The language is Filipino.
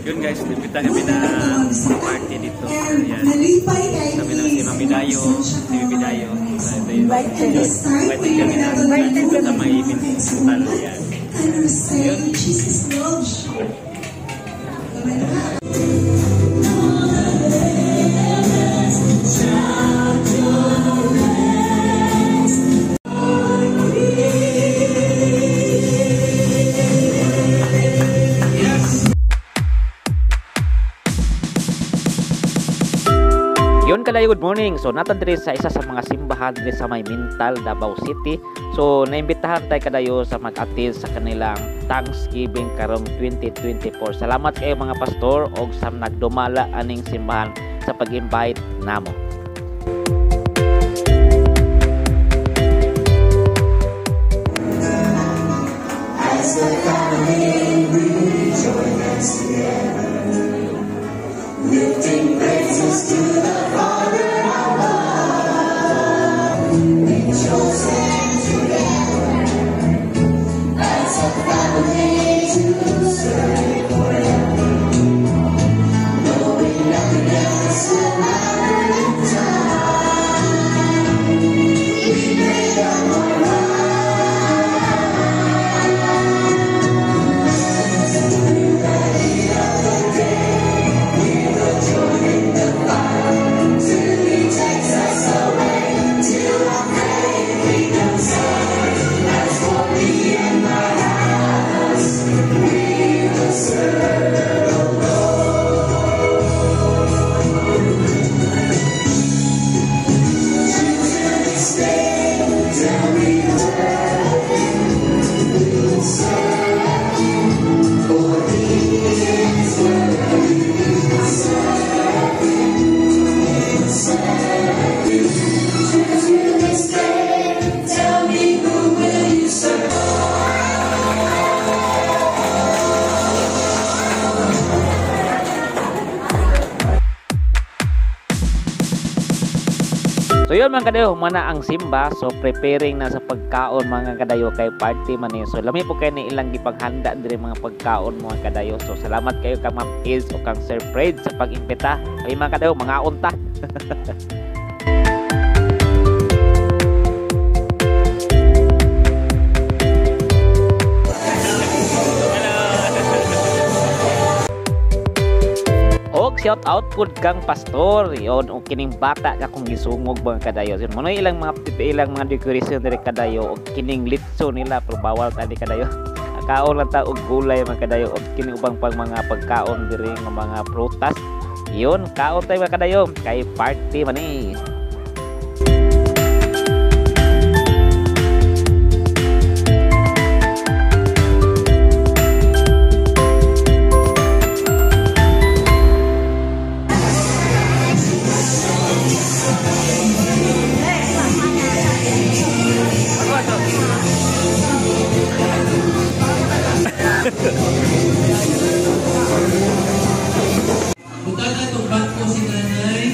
Yun guys, nabita kami na party dito. Ayan. Kami na si Mami Dayo, si Bibi Dayo. Invited kami na sa may mintal. Ayan. Yun. Yun kalayo, good morning. So natan diri sa isa sa mga simbahan diri sa may Mintal, Davao City. So naimbitahan tayo kadayo sa mag-attend sa kanilang Thanksgiving karong 2024. Salamat kayo mga pastor og sa nagdumala aning simbahan sa pag-invite namo. As a family we join us together, lifting praises to the Father above. We chosen together as a family to serve forever, knowing nothing else will matter in time. We made our So yun mga kadayo, humana ang simba. So preparing na sa pagkaon mga kadayo kay party man yun. So lami po kayo ni ilang gipaghanda diri mga pagkaon mga kadayo. So salamat kayo kang Ma'am Iz o kang Sir Fred sa pag-impita. Kami mga kadayo, mga unta. Shout out pud kang pastor yon o kining bata ka kung gisungog mga kadayo. So mo ilang mga decoration diri kadayo o kining litso nila pero bawal tani kadayo. Kaon lang ta og gulay mga kadayo o kining ubang pang mga pagkaon diri nga mga prutas. Yon kaon tay mga kadayo kay party man ni. Bukan atong bangko si nanay.